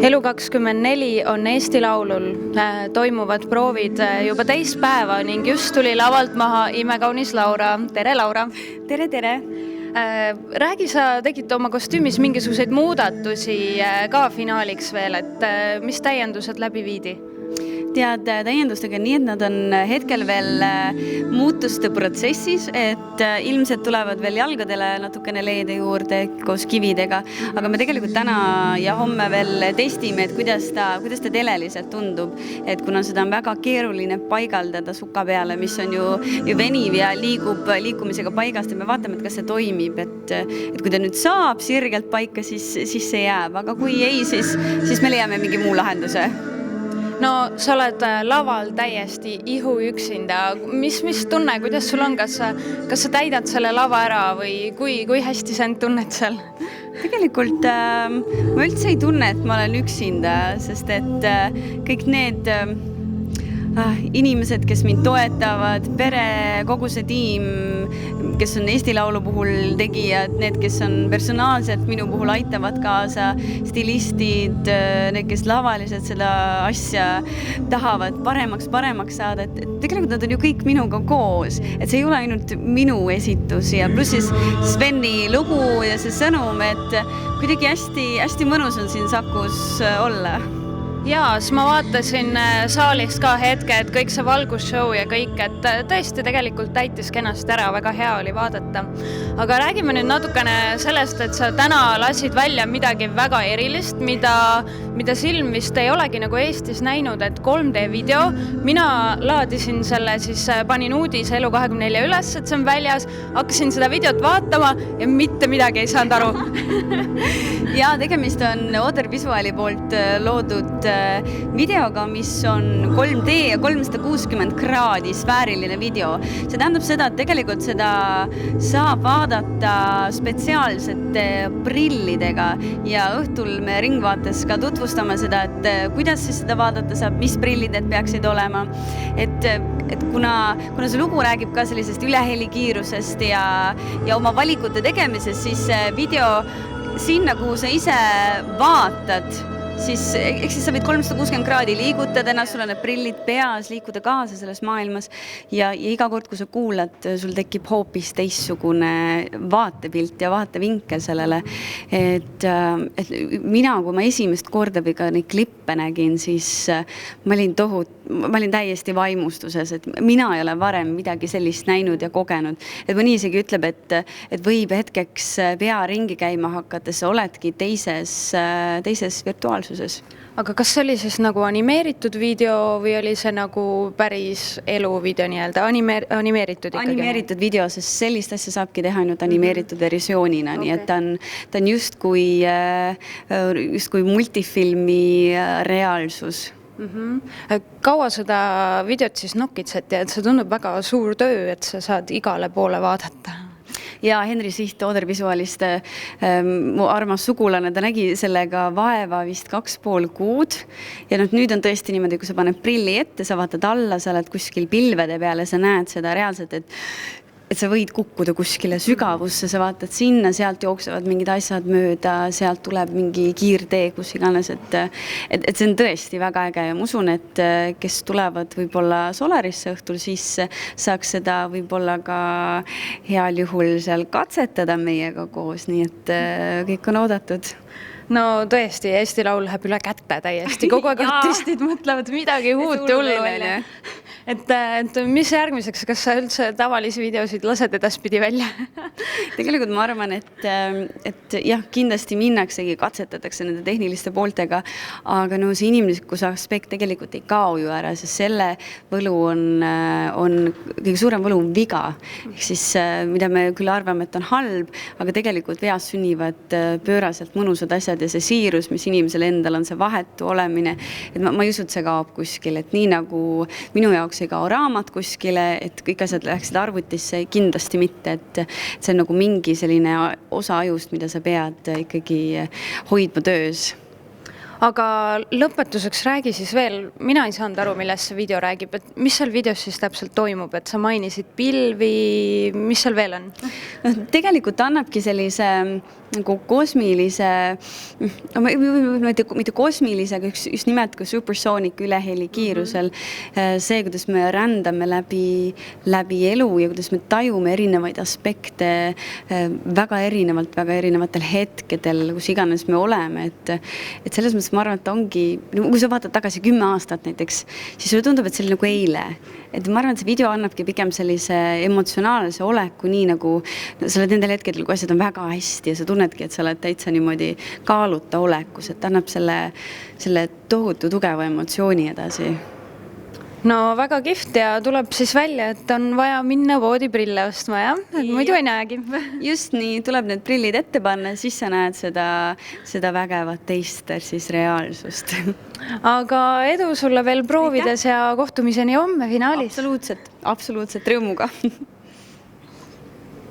Elu24 on Eesti Laulul. Toimuvad proovid juba teist päeva ning just tuli lavalt maha imekaunis Laura. Tere, Laura! Tere, tere! Räägi, sa tegid oma kostüümis mingisuguseid muudatusi ka finaaliks veel, et mis täiendused läbi viidi? Tead, täiendustega nii, et nad on hetkel veel muutuste protsessis, et ilmselt tulevad veel jalgadele natukene leede juurde koos kividega, aga me tegelikult täna ja homme veel testime, et kuidas ta teleliselt tundub, et kuna seda on väga keeruline paigaldada suka peale, mis on ju veniv ja liikumisega paigast, ja me vaatame, et kas see toimib, et kui ta nüüd saab sirgelt paika, siis see jääb, aga kui ei, siis me leiame mingi muu lahenduse. No, sa oled laval täiesti ihu üksinda. Mis tunne, kuidas sul on? Kas sa täidad selle lava ära või kui hästi sa end tunned seal? Tegelikult ma üldse ei tunne, et ma olen üksinda, sest et kõik need inimesed, kes mind toetavad, pere, kogu see tiim, kes on Eesti Laulu puhul tegijad, need, kes on personaalselt minu puhul aitavad kaasa, stilistid, need, kes lavaliselt seda asja tahavad paremaks saada, et tegelikult nad on ju kõik minuga koos, et see ei ole ainult minu esitus ja pluss siis Sveni lugu ja see sõnum, et kuidagi hästi mõnus on siin Sakus olla. Jaa, siis ma vaatasin saalist ka hetke, et kõik see valgusshow ja kõik, et tõesti tegelikult täitis kenasti ära, väga hea oli vaadata. Aga räägime nüüd natukene sellest, et sa täna lasid välja midagi väga erilist, mida silm vist ei olegi nagu Eestis näinud, et 3D video. Mina laadisin selle, siis panin uudise Elu24 üles, et see on väljas, hakkasin seda videot vaatama ja mitte midagi ei saanud aru. Ja tegemist on Oder Visuali poolt loodud videoga, mis on 3D ja 360 kraadi sfääriline video. See tähendab seda, et tegelikult seda saab vaadata spetsiaalsete prillidega ja õhtul me Ringvaates ka tutvustame seda, et kuidas siis seda vaadata saab, mis prillid need peaksid olema. Et kuna see lugu räägib ka sellisest ülehelikiirusest ja oma valikute tegemisest, siis video sinna, kuhu sa ise vaatad, siis sa võid 360 kraadi liigutada ennast, sul on need prillid peas, liikuda kaasa selles maailmas ja iga kord, kui sa kuulad, sul tekib hoopis teistsugune vaatepilt ja vaatevinkel sellele. Et mina, kui ma esimest korda või ka neid klippe nägin, siis ma olin täiesti vaimustuses, et mina ei ole varem midagi sellist näinud ja kogenud. Et mõni isegi ütleb, et võib hetkeks pea ringi käima hakates, oledki teises virtuaalsuses. Aga kas see oli siis nagu animeeritud video või oli see nagu päris eluvideo nii-öelda animeeritud ikkagi? Animeeritud video, sest sellist asja saabki teha ainult animeeritud versioonina, nii et ta on justkui multifilmi reaalsus. Kaua seda videot siis nokitseti, et see tundub väga suur töö, et sa saad igale poole vaadata? Ja Henri Siht Oder Visualist, mu armas sugulane, ta nägi sellega vaeva vist 2,5 kuud ja nüüd on tõesti niimoodi, kui sa paned prilli ette, sa vaatad alla, sa oled kuskil pilvede peale, sa näed seda reaalselt, et sa võid kukkuda kuskile sügavusse, sa vaatad sinna, sealt jooksevad mingid asjad mööda, sealt tuleb mingi kiirtee, kus iganes, et see on tõesti väga äge ja ma usun, et kes tulevad võib-olla Solarisse õhtul, siis saaks seda võib-olla ka heal juhul seal katsetada meiega koos, nii et kõik on oodatud. No tõesti, Eesti Laul läheb üle kätte täiesti, kogu aeg artistid mõtlevad midagi uut hullu välja. Et mis järgmiseks, kas sa üldse tavalisi videosid lased edaspidi välja? Tegelikult ma arvan, et jah, kindlasti minnaksegi, katsetatakse nende tehniliste pooltega, aga see inimlikkuse aspekt tegelikult ei kao ju ära, sest selle võlu on kõige suurem võlu viga. Ehk siis, mida me küll arvame, et on halb, aga tegelikult veas sünnivad pööraselt mõnusad asjad ja see siirus, mis inimesel endal on, see vahetu olemine, et ma ei usu, et see kaob kuskil, et nii nagu minu jaoks ei kao raamat kuskile, et kõik asjad läheksid arvutisse, kindlasti mitte, et see on nagu mingi selline osa ajust, mida sa pead ikkagi hoidma töös. aga lõpetuseks räägi siis veel, mina ei saanud aru, millest see video räägib, et mis seal videos siis täpselt toimub, et sa mainisid pilvi, mis seal veel on? Tegelikult annabki sellise nagu kosmilise, mitte kosmilise, aga just nimelt kui supersoonik üleheli kiirusel. See, kuidas me rändame läbi elu ja kuidas me tajume erinevaid aspekte väga erinevatel hetkedel, kus iganes me oleme. Et selles mõttes ma arvan, et ongi, kui sa vaatad tagasi 10 aastat näiteks, siis sulle tundub, et see oli nagu eile. Et ma arvan, et see video annabki pigem sellise emotsionaalse oleku, nii nagu sa oled nendel hetkedel, kui asjad on väga hästi ja sa tunnedki, et sa oled täitsa niimoodi kaaluta olekus, et annab selle tohutu tugeva emotsiooni edasi. No väga kihvt ja tuleb siis välja, et on vaja minna voodiprille ostma, jah? Muidu ei näegi. Just nii, tuleb need prillid ette panna, siis sa näed seda vägevat teist siis reaalsust. Aga edu sulle veel proovides ja kohtumiseni homme finaalis. Absoluutselt rõõmuga.